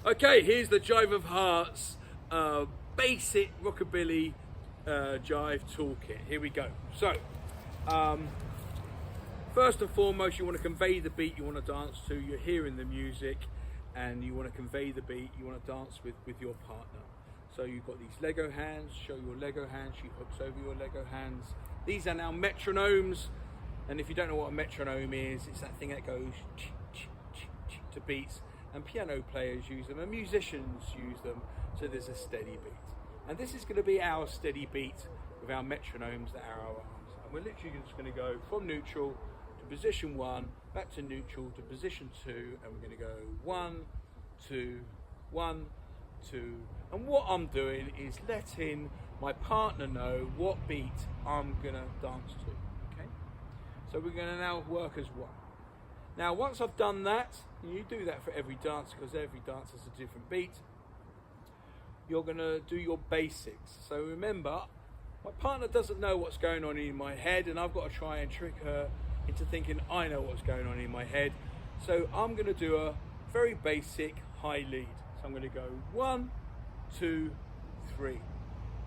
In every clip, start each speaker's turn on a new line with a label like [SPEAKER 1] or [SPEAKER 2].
[SPEAKER 1] Okay, here's the Jive-of-Herts basic rockabilly jive toolkit. Here we go. So, first and foremost, you want to convey the beat you want to dance to. You're hearing the music and you want to convey the beat you want to dance with your partner. So you've got these Lego hands. Show your Lego hands. She hooks over your Lego hands. These are now metronomes, and if you don't know what a metronome is, it's that thing that goes to beats, and piano players use them and musicians use them, so there's a steady beat. And this is going to be our steady beat with our metronomes that are our arms, and we're literally just going to go from neutral to position 1, back to neutral to position 2, and we're going to go 1, 2, 1, 2, and what I'm doing is letting my partner know what beat I'm going to dance to. Okay, so we're going to now work as one. Now once I've done that, and you do that for every dance because every dance has a different beat, you're going to do your basics. So remember, my partner doesn't know what's going on in my head, and I've got to try and trick her into thinking I know what's going on in my head. So I'm going to do a very basic high lead. So I'm going to go 1, 2, 3.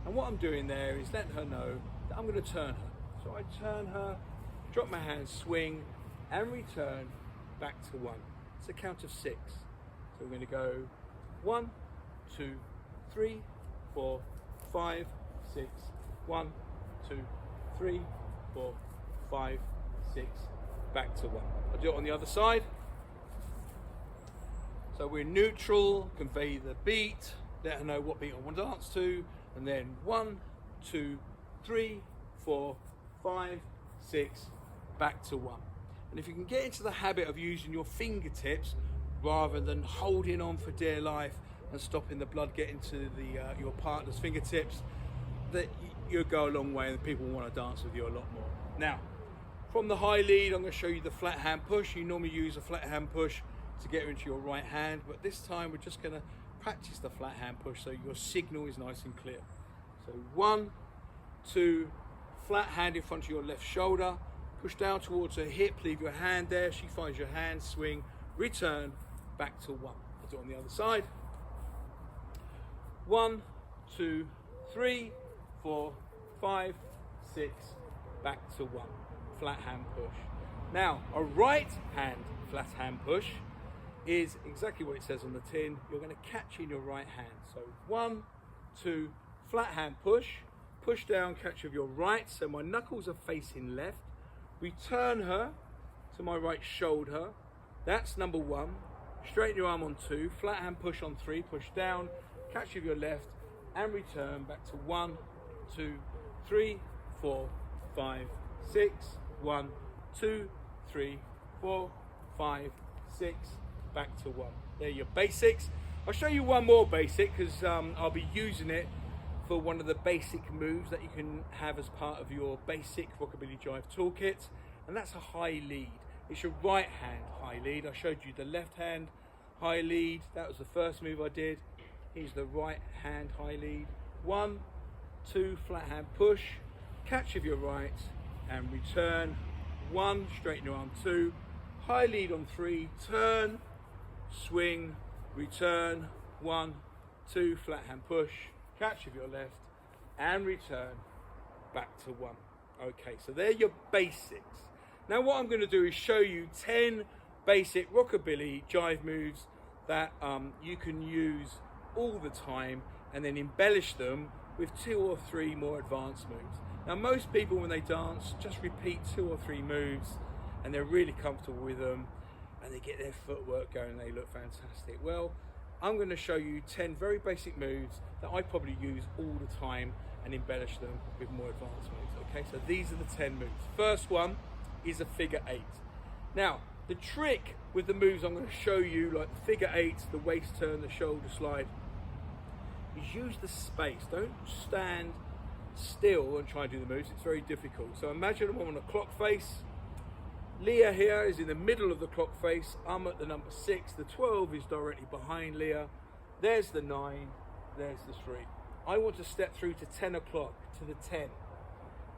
[SPEAKER 1] And what I'm doing there is letting her know that I'm going to turn her. So I turn her, drop my hands, swing, and return back to 1. It's a count of 6. So we're going to go 1, 2, 3, 4, 5, 6. 1, 2, 3, 4, 5, 6. Back to 1. I'll do it on the other side. So we're neutral, convey the beat, let her know what beat I want to dance to, and then 1, 2, 3, 4, 5, 6, back to 1. And if you can get into the habit of using your fingertips rather than holding on for dear life and stopping the blood getting to your partner's fingertips, that you'll go a long way and people will want to dance with you a lot more. Now, from the high lead, I'm going to show you the flat hand push. You normally use a flat hand push to get her into your right hand, but this time we're just going to practice the flat hand push so your signal is nice and clear. So 1, 2, flat hand in front of your left shoulder, push down towards her hip, leave your hand there, she finds your hand, swing, return, back to 1. I'll do it on the other side. 1, 2, 3, 4, 5, 6, back to 1. Flat hand push. Now, a right hand flat hand push is exactly what it says on the tin. You're going to catch in your right hand. So 1, 2, flat hand push, push down, catch with your right, so my knuckles are facing left. Return her to my right shoulder. That's number 1. Straighten your arm on 2, flat hand push on 3, push down, catch with your left, and return back to 1, 2, 3, 4, 5, 6, 1, 2, 3, 4, 5, 6, back to 1. There are your basics. I'll show you one more basic because I'll be using it for one of the basic moves that you can have as part of your basic Rockabilly Jive toolkit, and that's a high lead. It's your right hand high lead. I showed you the left hand high lead. That was the first move I did. Here's the right hand high lead. 1, 2, flat hand push, catch with your right, and return. 1, straighten your arm, 2, high lead on 3, turn, swing, return, 1, 2, flat hand push, catch with your left, and return, back to 1. Okay, so they're your basics. Now what I'm going to do is show you 10 basic Rockabilly Jive moves that you can use all the time, and then embellish them with 2 or 3 more advanced moves. Now most people when they dance just repeat 2 or 3 moves and they're really comfortable with them and they get their footwork going and they look fantastic. Well, I'm going to show you 10 very basic moves that I probably use all the time and embellish them with more advanced moves. Okay, so these are the 10 moves. First one is a figure 8. Now the trick with the moves I'm going to show you, like the figure 8, the waist turn, the shoulder slide, is use the space. Don't stand still and try and do the moves. It's very difficult. So imagine I'm on a clock face. Leah here is in the middle of the clock face. I'm at the number 6. The 12 is directly behind Leah. There's the 9. There's the 3. I want to step through to 10 o'clock, to the 10.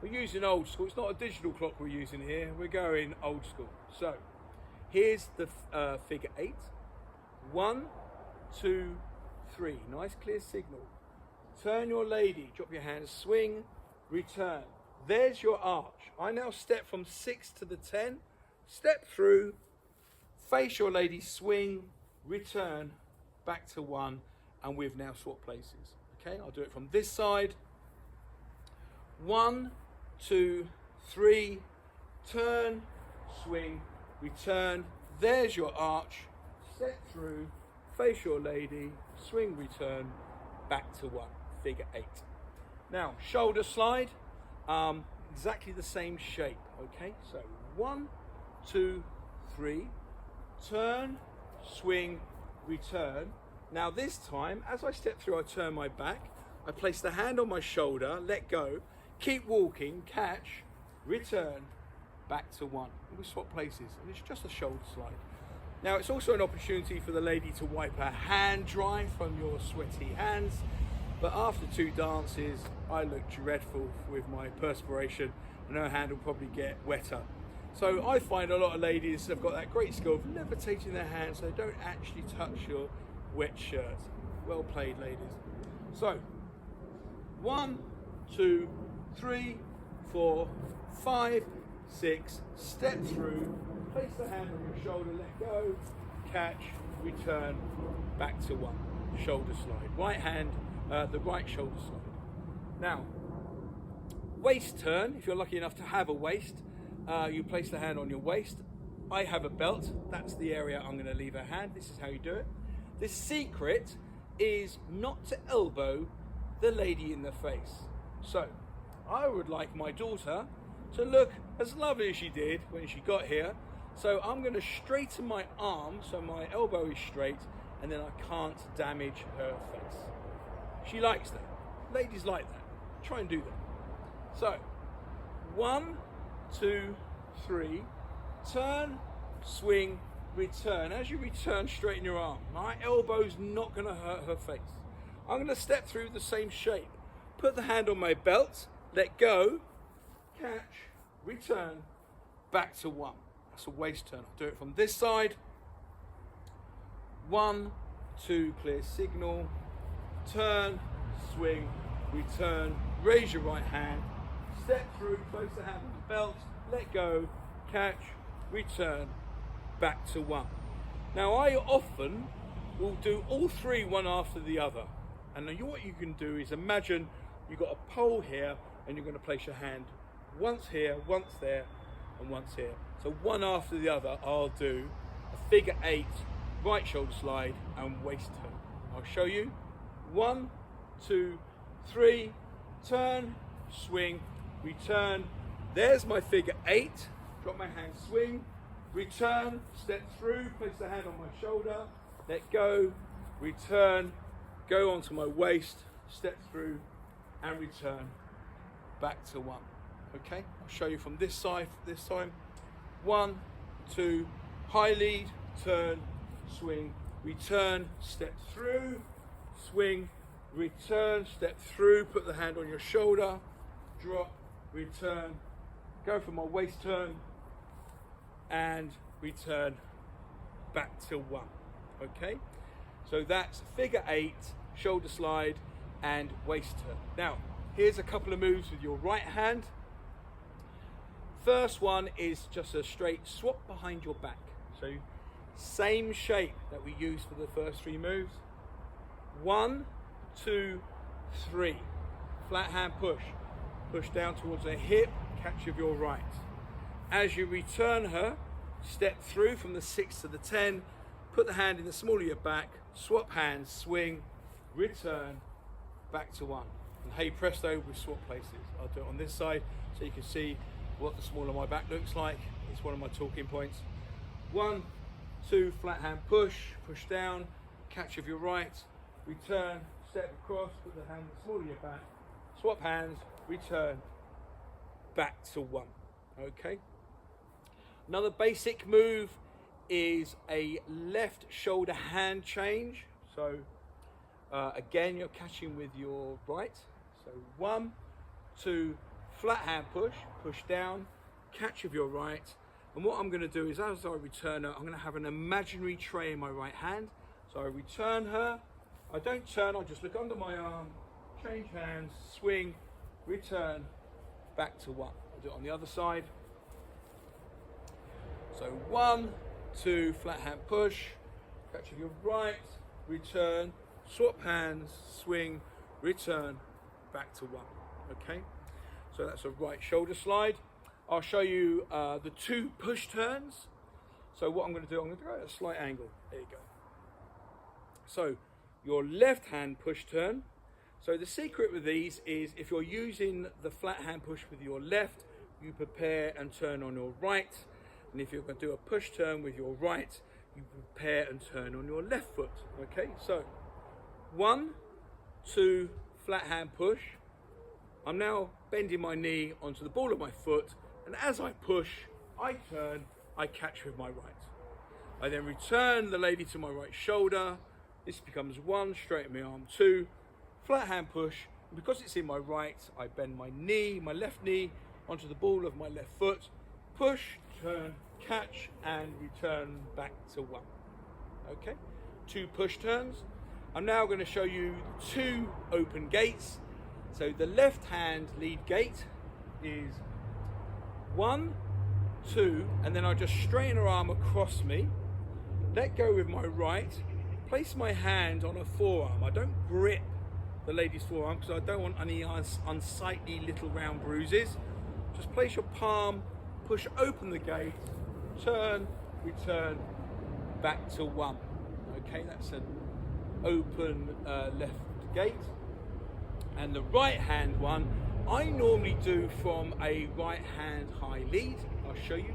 [SPEAKER 1] We're using old school. It's not a digital clock we're using here. We're going old school. So here's the figure 8. 1, 2, 3. Nice clear signal. Turn your lady, drop your hands, swing, return. There's your arch. I now step from 6 to the 10, step through, face your lady, swing, return, back to 1, and we've now swapped places. Okay, I'll do it from this side. 1, 2, 3, turn, swing, return. There's your arch. Step through, face your lady, swing, return, back to 1. Figure 8. Now, shoulder slide, exactly the same shape. Okay, so 1, 2, 3, turn, swing, return. Now this time, as I step through, I turn my back, I place the hand on my shoulder, let go, keep walking, catch, return, back to 1. And we swap places, and it's just a shoulder slide. Now it's also an opportunity for the lady to wipe her hand dry from your sweaty hands, but after 2 dances, I look dreadful with my perspiration, and her hand will probably get wetter. So I find a lot of ladies have got that great skill of levitating their hands so they don't actually touch your wet shirt. Well played, ladies. So 1, 2, 3, 4, 5, 6, step through, place the hand on your shoulder, let go, catch, return, back to 1. Shoulder slide. Right hand, the right shoulder slide. Now, waist turn. If you're lucky enough to have a waist, you place the hand on your waist. I have a belt. That's the area I'm going to leave her hand. This is how you do it. The secret is not to elbow the lady in the face. So, I would like my daughter to look as lovely as she did when she got here. So I'm going to straighten my arm so my elbow is straight, and then I can't damage her face. She likes that. Ladies like that. Try and do that. So 1, 2, 3, turn, swing, return. As you return, straighten your arm. My elbow's not going to hurt her face. I'm going to step through the same shape. Put the hand on my belt, let go, catch, return, back to 1. That's a waist turn. I'll do it from this side. 1, 2, clear signal. Turn, swing, return. Raise your right hand. Step through, place the hand on the belt, let go, catch, return, back to 1. Now I often will do all 3 one after the other. And then what you can do is imagine you've got a pole here and you're going to place your hand once here, once there, and once here. So one after the other, I'll do a figure 8, right shoulder slide, and waist turn. I'll show you. 1, 2, 3, turn, swing, return. There's my figure 8. Drop my hand, swing, return, step through, place the hand on my shoulder, let go, return, go onto my waist, step through, and return back to 1. Okay, I'll show you from this side this time. 1, 2, high lead, turn, swing, return, step through, swing, return, step through, put the hand on your shoulder, drop, return, go for my waist turn, and return back to 1. Okay, so that's figure 8, shoulder slide, and waist turn. Now, here's a couple of moves with your right hand. First one is just a straight swap behind your back. So same shape that we used for the first 3 moves. 1, 2, 3. Flat hand push. Push down towards the hip, catch of your right. As you return her, step through from the 6 to the 10, put the hand in the small of your back, swap hands, swing, return, back to 1. And hey presto, we swap places. I'll do it on this side so you can see what the small of my back looks like. It's one of my talking points. 1, 2, flat hand push, push down, catch of your right, return, step across, put the hand in the small of your back, swap hands, return, back to 1. Okay. Another basic move is a left shoulder hand change. So again, you're catching with your right. So 1, 2, flat hand push, push down, catch of your right. And what I'm going to do is as I return her, I'm going to have an imaginary tray in my right hand. So I return her. I don't turn, I just look under my arm, change hands, swing, return, back to 1. I'll do it on the other side. So 1, 2, flat hand push, catch with your right, return, swap hands, swing, return, back to 1. Okay, so that's a right shoulder slide. I'll show you the 2 push turns. So what I'm going to do, I'm going to go at a slight angle. There you go. So your left hand push turn. So the secret with these is if you're using the flat hand push with your left, you prepare and turn on your right. And if you're going to do a push turn with your right, you prepare and turn on your left foot. Okay, so 1, 2, flat hand push. I'm now bending my knee onto the ball of my foot, and as I push, I turn, I catch with my right. I then return the lady to my right shoulder. This becomes 1, straighten my arm, 2, flat hand push. And because it's in my right, I bend my knee, my left knee, onto the ball of my left foot, push, turn, catch, and return back to 1. Okay, 2 push turns. I'm now going to show you 2 open gates. So the left hand lead gate is 1, 2, and then I just straighten her arm across me, let go with my right, place my hand on her forearm. I don't grip the lady's forearm because I don't want any unsightly little round bruises. Just place your palm, push open the gate, turn, return, back to 1. Okay, that's an open left gate. And the right hand one, I normally do from a right hand high lead. I'll show you.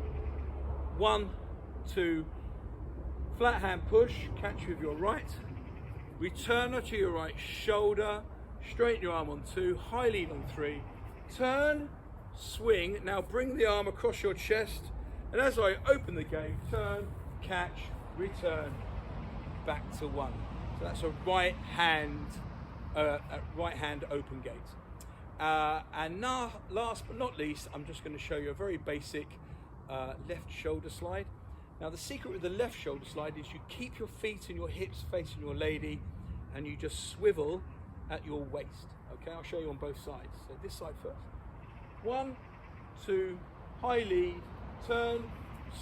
[SPEAKER 1] 1, 2, flat hand push, catch with your right, return her to your right shoulder, straighten your arm on 2, high lead on 3, turn, swing. Now bring the arm across your chest, and as I open the gate, turn, catch, return, back to 1. So that's a right hand open gate. And now, last but not least, I'm just going to show you a very basic left shoulder slide. Now the secret with the left shoulder slide is you keep your feet and your hips facing your lady, and you just swivel at your waist. Okay, I'll show you on both sides. So this side first. 1, 2, high lead, turn,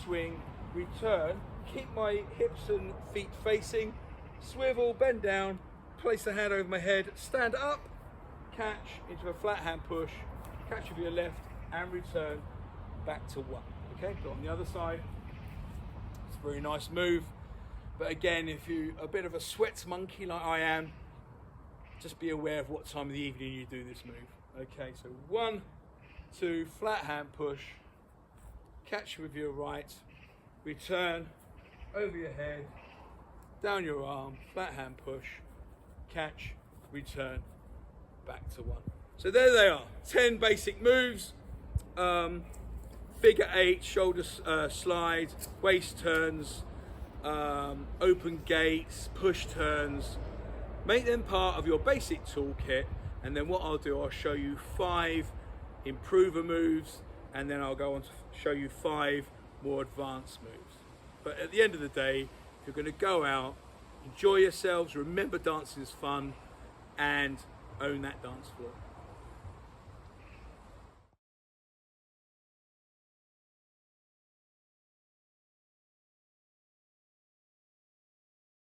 [SPEAKER 1] swing, return. Keep my hips and feet facing, swivel, bend down, place the hand over my head, stand up, catch into a flat hand push, catch with your left, and return back to 1. Okay, go on the other side. It's a very nice move. But again, if you're a bit of a sweat monkey like I am, just be aware of what time of the evening you do this move. Okay, so 1, 2, flat hand push, catch with your right, return, over your head, down your arm, flat hand push, catch, return, back to 1. So there they are, 10 basic moves. Figure 8, shoulder slides, waist turns, open gates, push turns. Make them part of your basic toolkit, and then what I'll do, I'll show you 5 improver moves, and then I'll go on to show you 5 more advanced moves. But at the end of the day, you're going to go out, enjoy yourselves, remember dancing is fun, and own that dance floor.